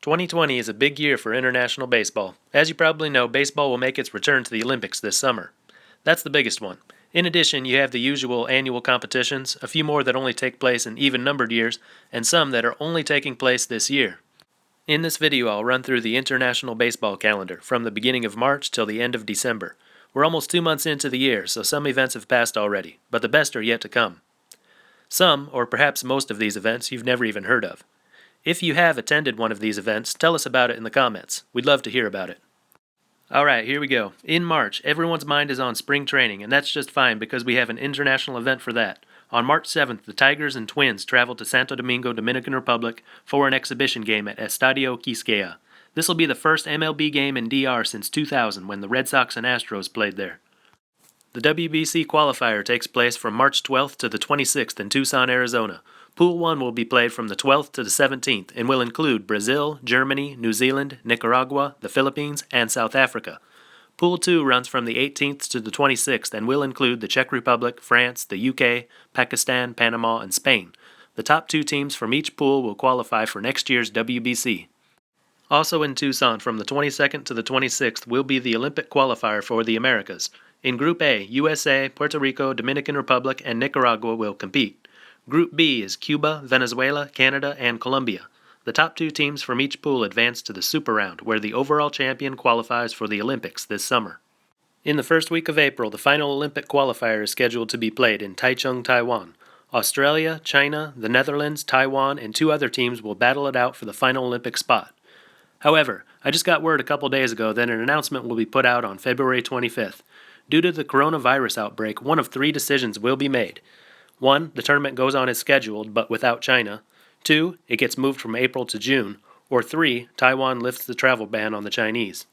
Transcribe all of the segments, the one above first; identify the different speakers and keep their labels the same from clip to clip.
Speaker 1: 2020 is a big year for international baseball. As you probably know, baseball will make its return to the Olympics this summer. That's the biggest one. In addition, you have the usual annual competitions, a few more that only take place in even-numbered years, and some that are only taking place this year. In this video, I'll run through the international baseball calendar from the beginning of March till the end of December. We're almost 2 months into the year, so some events have passed already, but the best are yet to come. Some, or perhaps most of these events, you've never even heard of. If you have attended one of these events, tell us about it in the comments. We'd love to hear about it. Alright, here we go. In March, everyone's mind is on spring training, and that's just fine because we have an international event for that. On March 7th, the Tigers and Twins travel to Santo Domingo, Dominican Republic for an exhibition game at Estadio Quisqueya. This will be the first MLB game in DR since 2000 when the Red Sox and Astros played there. The WBC qualifier takes place from March 12th to the 26th in Tucson, Arizona. Pool 1 will be played from the 12th to the 17th and will include Brazil, Germany, New Zealand, Nicaragua, the Philippines, and South Africa. Pool 2 runs from the 18th to the 26th and will include the Czech Republic, France, the UK, Pakistan, Panama, and Spain. The top 2 teams from each pool will qualify for next year's WBC. Also in Tucson from the 22nd to the 26th will be the Olympic qualifier for the Americas. In Group A, USA, Puerto Rico, Dominican Republic, and Nicaragua will compete. Group B is Cuba, Venezuela, Canada, and Colombia. The top 2 teams from each pool advance to the Super Round, where the overall champion qualifies for the Olympics this summer. In the first week of April, the final Olympic qualifier is scheduled to be played in Taichung, Taiwan. Australia, China, the Netherlands, Taiwan, and 2 other teams will battle it out for the final Olympic spot. However, I just got word a couple days ago that an announcement will be put out on February 25th. Due to the coronavirus outbreak, one of 3 decisions will be made. 1. The tournament goes on as scheduled, but without China. 2. It gets moved from April to June. Or 3. Taiwan lifts the travel ban on the Chinese.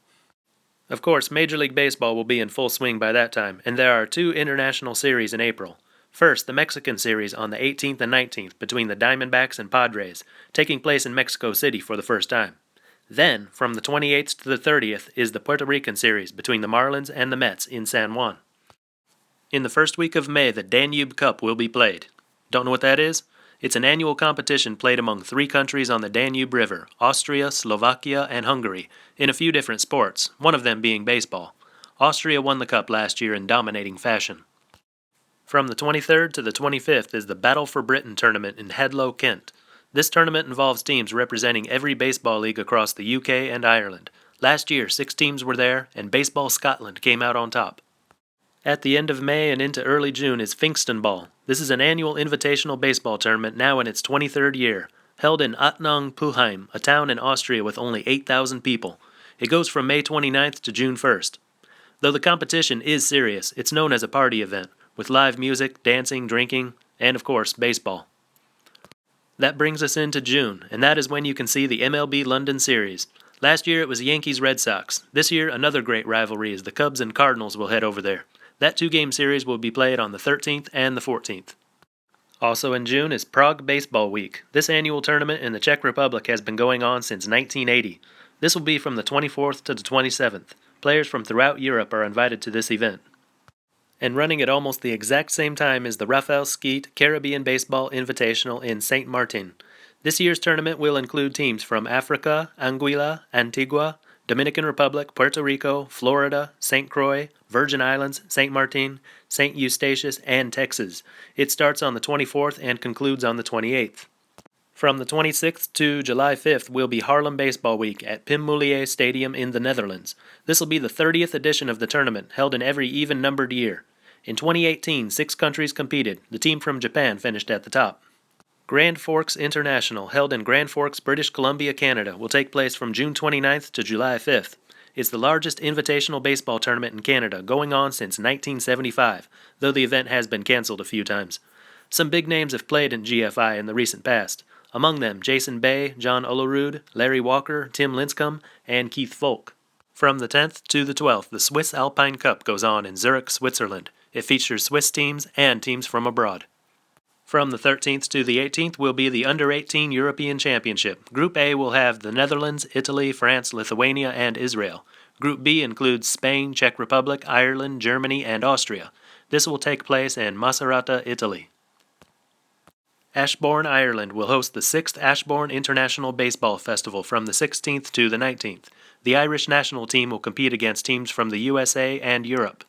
Speaker 1: Of course, Major League Baseball will be in full swing by that time, and there are 2 international series in April. First, the Mexican series on the 18th and 19th between the Diamondbacks and Padres, taking place in Mexico City for the first time. Then, from the 28th to the 30th, is the Puerto Rican series between the Marlins and the Mets in San Juan. In the first week of May, the Danube Cup will be played. Don't know what that is? It's an annual competition played among 3 countries on the Danube River, Austria, Slovakia, and Hungary, in a few different sports, one of them being baseball. Austria won the cup last year in dominating fashion. From the 23rd to the 25th is the Battle for Britain tournament in Hadlow, Kent. This tournament involves teams representing every baseball league across the UK and Ireland. Last year, 6 teams were there, and Baseball Scotland came out on top. At the end of May and into early June is Finkston Ball. This is an annual invitational baseball tournament now in its 23rd year, held in Attnang Puheim, a town in Austria with only 8,000 people. It goes from May 29th to June 1st. Though the competition is serious, it's known as a party event, with live music, dancing, drinking, and of course, baseball. That brings us into June, and that is when you can see the MLB London Series. Last year it was Yankees-Red Sox. This year another great rivalry is the Cubs and Cardinals will head over there. That 2-game series will be played on the 13th and the 14th. Also in June is Prague Baseball Week. This annual tournament in the Czech Republic has been going on since 1980. This will be from the 24th to the 27th. Players from throughout Europe are invited to this event. And running at almost the exact same time is the Rafael Skeet Caribbean Baseball Invitational in Saint Martin. This year's tournament will include teams from Africa, Anguilla, Antigua, Dominican Republic, Puerto Rico, Florida, St. Croix, Virgin Islands, St. Martin, St. Eustatius, and Texas. It starts on the 24th and concludes on the 28th. From the 26th to July 5th will be Harlem Baseball Week at Pim Mulier Stadium in the Netherlands. This will be the 30th edition of the tournament, held in every even-numbered year. In 2018, 6 countries competed. The team from Japan finished at the top. Grand Forks International, held in Grand Forks, British Columbia, Canada, will take place from June 29th to July 5th. It's the largest invitational baseball tournament in Canada, going on since 1975, though the event has been cancelled a few times. Some big names have played in GFI in the recent past. Among them, Jason Bay, John Olerud, Larry Walker, Tim Lincecum, and Keith Folk. From the 10th to the 12th, the Swiss Alpine Cup goes on in Zurich, Switzerland. It features Swiss teams and teams from abroad. From the 13th to the 18th will be the Under-18 European Championship. Group A will have the Netherlands, Italy, France, Lithuania, and Israel. Group B includes Spain, Czech Republic, Ireland, Germany, and Austria. This will take place in Macerata, Italy. Ashbourne, Ireland will host the 6th Ashbourne International Baseball Festival from the 16th to the 19th. The Irish national team will compete against teams from the USA and Europe.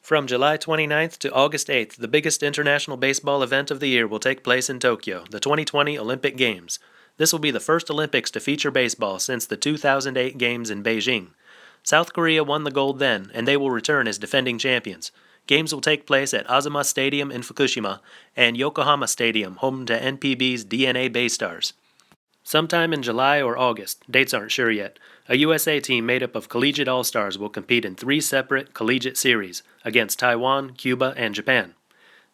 Speaker 1: From July 29th to August 8th, the biggest international baseball event of the year will take place in Tokyo, the 2020 Olympic Games. This will be the first Olympics to feature baseball since the 2008 Games in Beijing. South Korea won the gold then, and they will return as defending champions. Games will take place at Azuma Stadium in Fukushima and Yokohama Stadium, home to NPB's DNA Baystars. Sometime in July or August, dates aren't sure yet, a USA team made up of collegiate all-stars will compete in 3 separate Collegiate Series against Taiwan, Cuba, and Japan.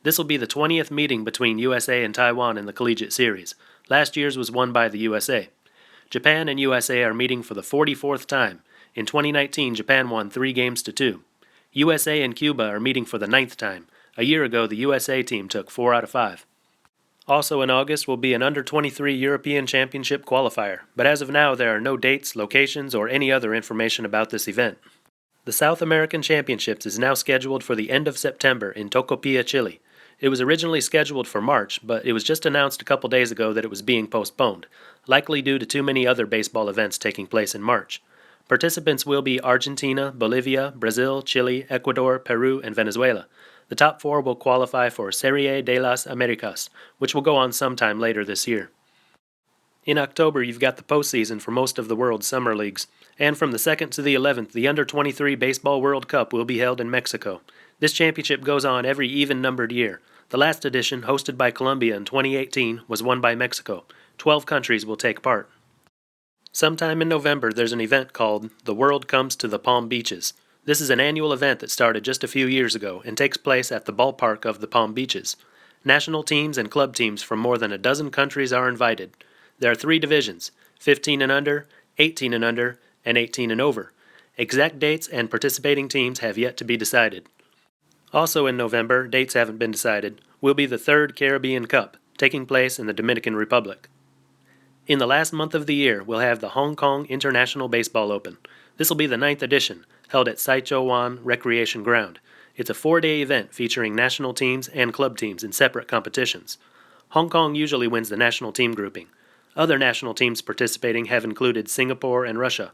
Speaker 1: This will be the 20th meeting between USA and Taiwan in the Collegiate Series. Last year's was won by the USA. Japan and USA are meeting for the 44th time. In 2019, Japan won 3-2. USA and Cuba are meeting for the 9th time. A year ago, the USA team took 4 out of 5. Also in August will be an Under-23 European Championship qualifier, but as of now there are no dates, locations, or any other information about this event. The South American Championships is now scheduled for the end of September in Tocopilla, Chile. It was originally scheduled for March, but it was just announced a couple days ago that it was being postponed, likely due to too many other baseball events taking place in March. Participants will be Argentina, Bolivia, Brazil, Chile, Ecuador, Peru, and Venezuela. The top 4 will qualify for Serie de las Americas, which will go on sometime later this year. In October, you've got the postseason for most of the world's summer leagues, and from the 2nd to the 11th, the Under-23 Baseball World Cup will be held in Mexico. This championship goes on every even-numbered year. The last edition, hosted by Colombia in 2018, was won by Mexico. 12 countries will take part. Sometime in November, there's an event called The World Comes to the Palm Beaches. This is an annual event that started just a few years ago and takes place at the ballpark of the Palm Beaches. National teams and club teams from more than a dozen countries are invited. There are 3 divisions, 15 and under, 18 and under, and 18 and over. Exact dates and participating teams have yet to be decided. Also in November, dates haven't been decided, will be the 3rd Caribbean Cup, taking place in the Dominican Republic. In the last month of the year, we'll have the Hong Kong International Baseball Open. This will be the 9th edition, held at Saichou Recreation Ground. It's a 4-day event featuring national teams and club teams in separate competitions. Hong Kong usually wins the national team grouping. Other national teams participating have included Singapore and Russia.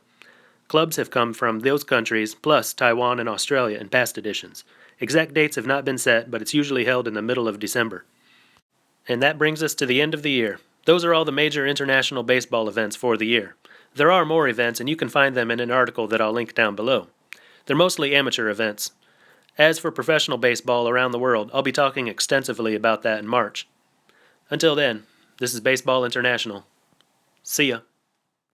Speaker 1: Clubs have come from those countries, plus Taiwan and Australia in past editions. Exact dates have not been set, but it's usually held in the middle of December. And that brings us to the end of the year. Those are all the major international baseball events for the year. There are more events, and you can find them in an article that I'll link down below. They're mostly amateur events. As for professional baseball around the world, I'll be talking extensively about that in March. Until then, this is Baseball International. See ya.